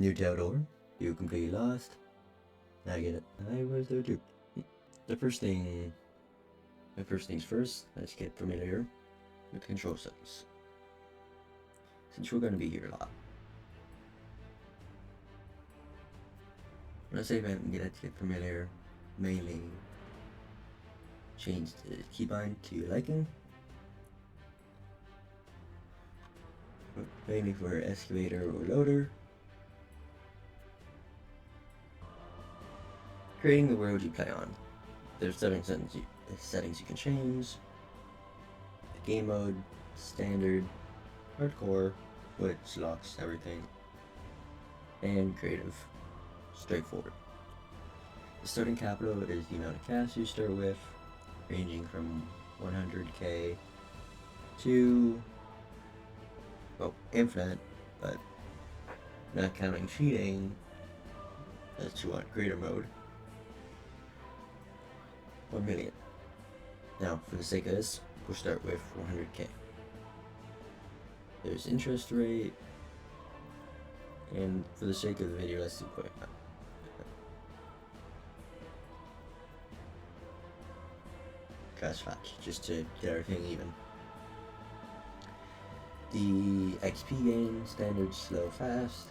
New door. You completely lost. I get it. I was there too. The first things first, let's get familiar with control settings. Since we're going to be here a lot. When I say event, let's get familiar, mainly change the keybind to your liking. Mainly for excavator or loader. Creating the world you play on. There's settings you can change. The game mode, standard, hardcore, which locks everything, and creative, straightforward. The starting capital is the amount of cash you start with, ranging from 100k to, well, infinite, but not counting cheating, that's you want creator mode. 1 million. Now, for the sake of this, we'll start with 100k. There's interest rate, and for the sake of the video, let's do 0.5. Fast, just to get everything even. The XP gain, standard, slow, fast,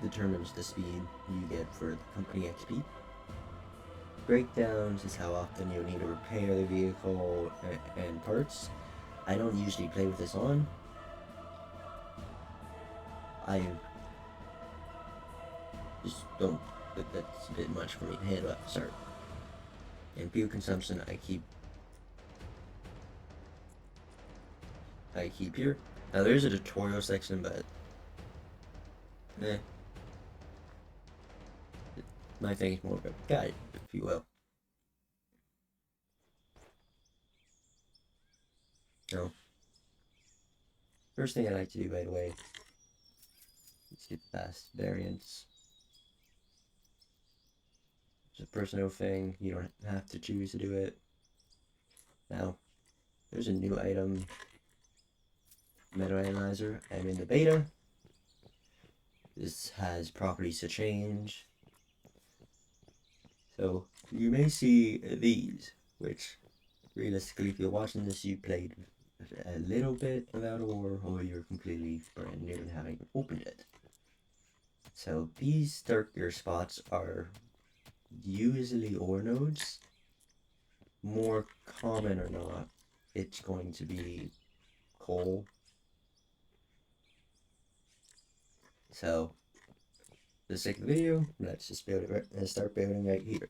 determines the speed you get for the company XP. Breakdowns is how often you need to repair the vehicle and parts. I don't usually play with this on. I just don't, that's a bit much for me to handle at the start. And fuel consumption I keep here. Now there's a tutorial section, but my thing is more of a guide, if you will. Now, first thing I like to do, by the way, is get fast variants. It's a personal thing, you don't have to choose to do it. Now, there's a new item, Meta Analyzer. I'm in the beta. This has properties to change. So, you may see these, which realistically, if you're watching this, you played a little bit of Outer War, or you're completely brand new and haven't opened it. So, these darker spots are usually ore nodes. More common or not, it's going to be coal. So, for the sake of the video, let's just build it and start building right here.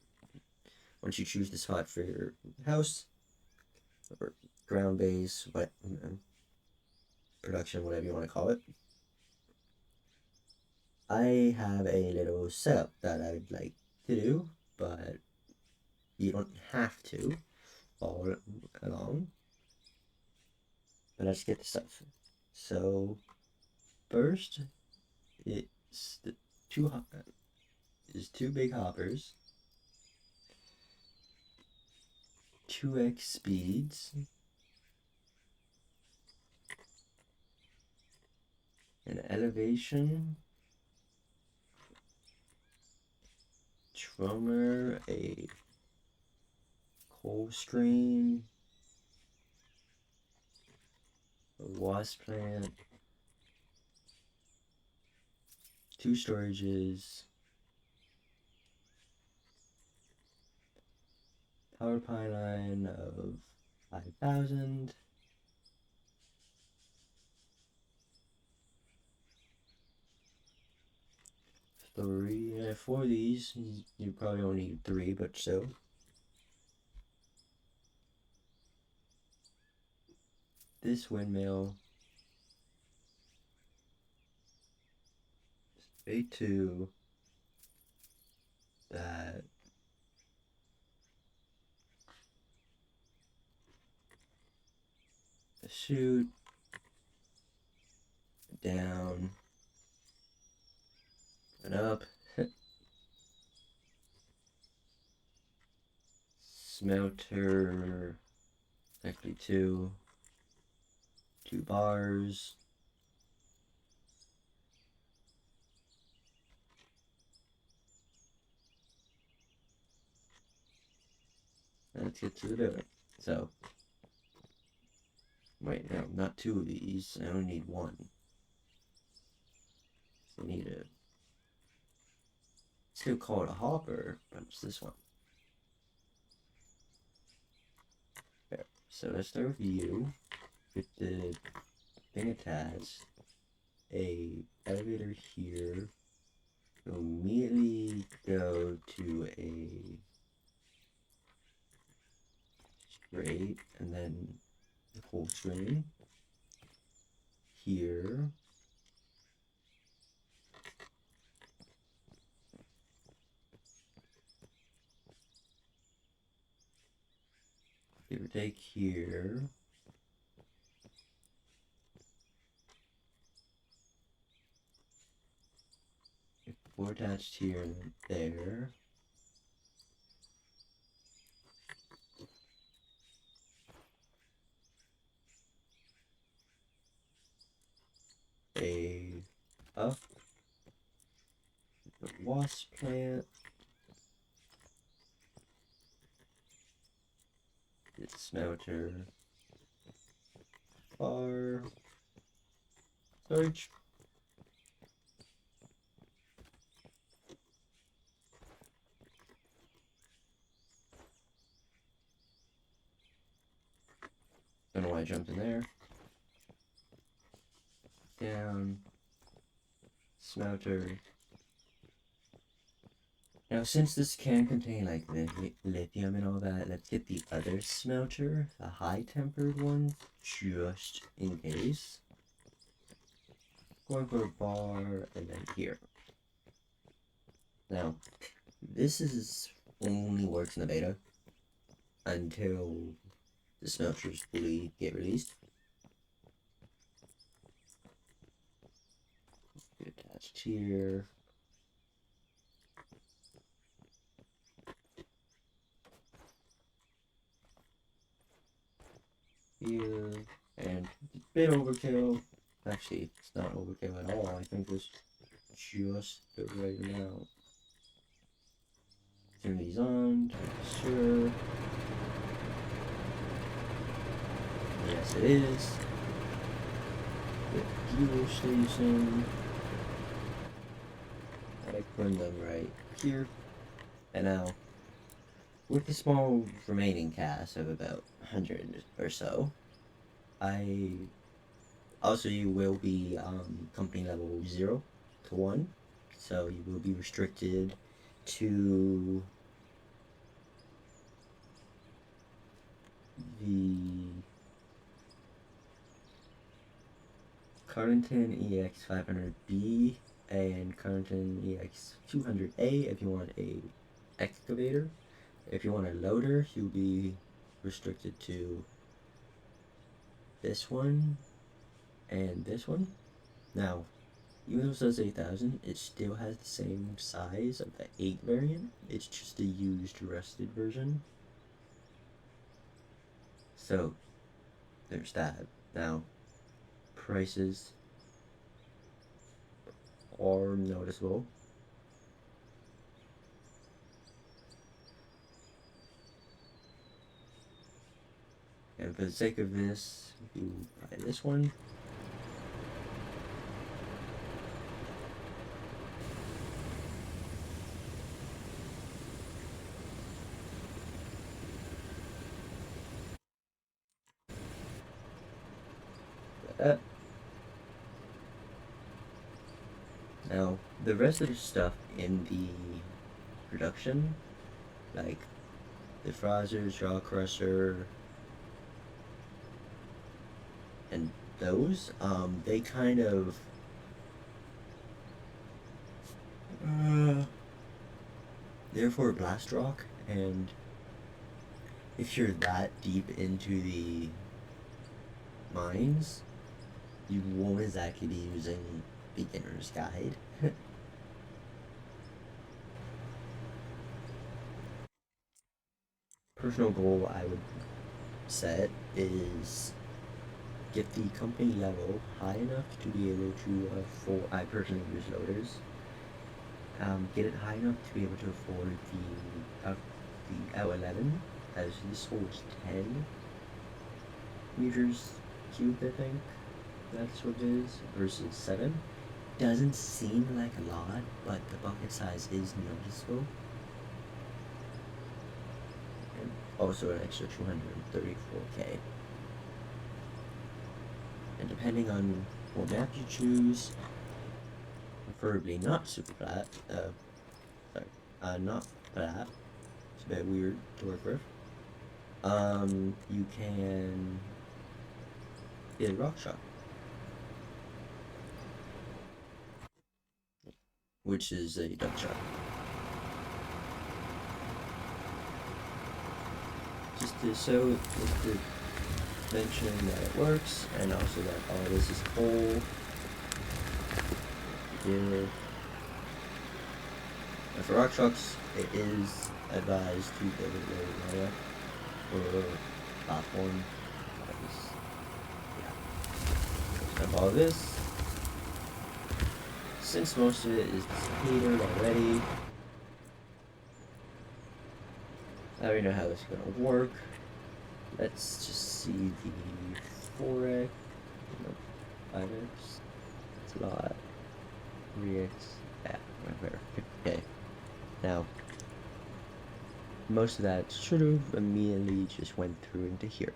Once you choose the spot for your house, or ground base, production, whatever you want to call it, I have a little setup that I'd like to do, but you don't have to follow along. But let's get the stuff. So first, it's the two big hoppers, 2x speeds, an elevation, Tromer, a coal stream, a wasp plant, 2 storages, power pylon of 5,000, for these, you probably only need 3, but so. This windmill, straight to that. The chute, down, and up. Smelter, actually 2 bars, let's get to the building. So, wait, no, not two of these. I only need one. So I need a, still call it a hopper, but it's this one. There. So let's start with you. With the thing attached. A elevator here. You'll immediately go to a straight, and then the full string here. Give or take here. Four attached here and there. A up. The wasp plant. The smelter. Bar. Storage. Don't know why I jumped in there. Down. Smelter. Now, since this can contain like lithium and all that, let's get the other smelter, the high tempered one, just in case. Going for a bar and then here. Now, this is only works in the beta until the smelters fully get released. Attached here. Here, and a bit overkill. Actually, it's not overkill at all. I think it's just the right amount. Turn these on, sure. Yes, it is. The fuel station. I put them right here. And now, with the small remaining cast of about 100 or so, you will be company level 0 to 1, so you will be restricted to the Carrington EX500B and Carrington EX200A if you want a excavator. If you want a loader, you'll be restricted to this one and this one. Now, even though it says 8,000, it still has the same size of the 8 variant. It's just a used, rusted version. So, there's that. Now, prices are noticeable. And for the sake of this, you buy this one. Now, the rest of the stuff in the production, like the Fraser, Jaw Crusher, and those, they kind of they're for blast rock, and if you're that deep into the mines, you won't exactly be using beginner's guide. Personal goal I would set is get the company level high enough to be able to afford. I personally use loaders. Get it high enough to be able to afford the L11 as this holds 10 meters cubed, I think that's what it is, versus 7. Doesn't seem like a lot, but the bucket size is noticeable. And also an extra 234k. And depending on what map you choose, preferably not super flat, not flat, it's a bit weird to work with, you can get a rock shot, which is a duck shot. Just to mention that it works, and also that all this is coal. Here. And for rock shots, it is advised to build a low area or platform. Yeah. All this, since most of it is catered already, I already know how this is gonna work. Let's just see the 4x, 5x, it's a lot, 3x, yeah, whatever, 50k. Now, most of that should have immediately just went through into here.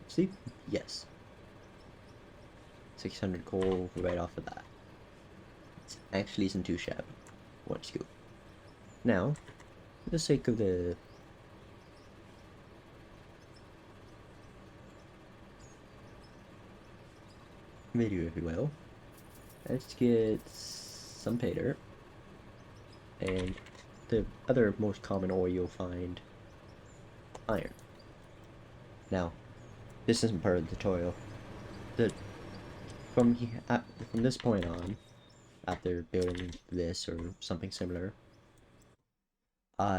See? Yes. 600 coal right off of that. It actually isn't too shabby. One scoop. Now, for the sake of the video, if you will, let's get some pay dirt, and the other most common ore you'll find, iron. Now, this isn't part of the tutorial. From this point on, after building this or something similar,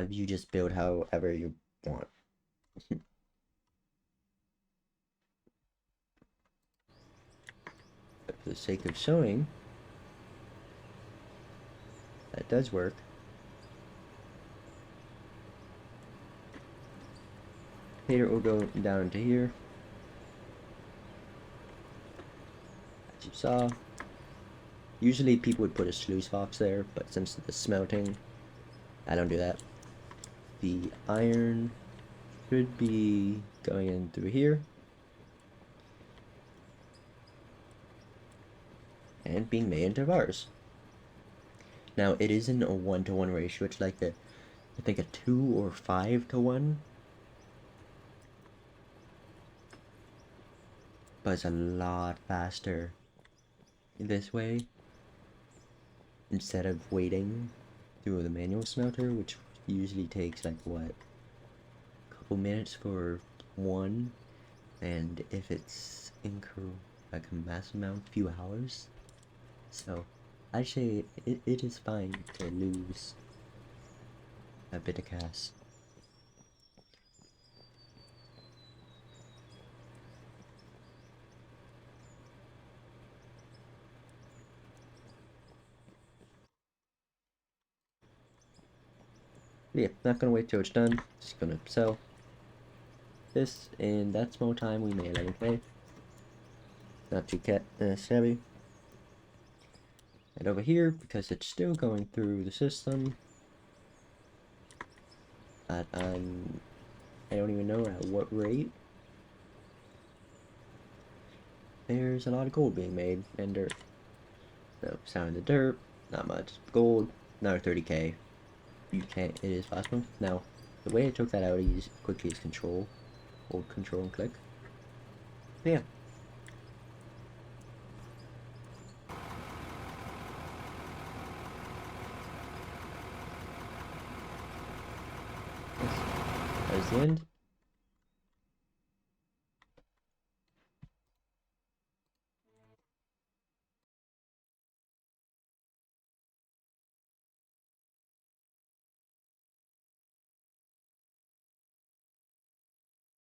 you just build however you want. But for the sake of showing, that does work. Later will go down into here, as you saw. Usually people would put a sluice box there, but since the smelting, I don't do that. The iron should be going in through here. And being made into bars. Now it isn't a 1-to-1 ratio, it's like I think a 2 or 5-to-1. But it's a lot faster this way, instead of waiting through the manual smelter, which usually takes like what, a couple minutes for one, and if it's like a massive amount, few hours. So I say it is fine to lose a bit of gas. Yeah, not gonna wait till it's done, just gonna sell this, and that's more time we made 11k. Not too shabby. And over here, because it's still going through the system, I don't even know at what rate, there's a lot of gold being made, and dirt. So, selling the dirt, not much. Gold, another 30k. You can't, it is possible. Now, the way I took that out quickly is control. Hold control and click. But yeah. That is the end.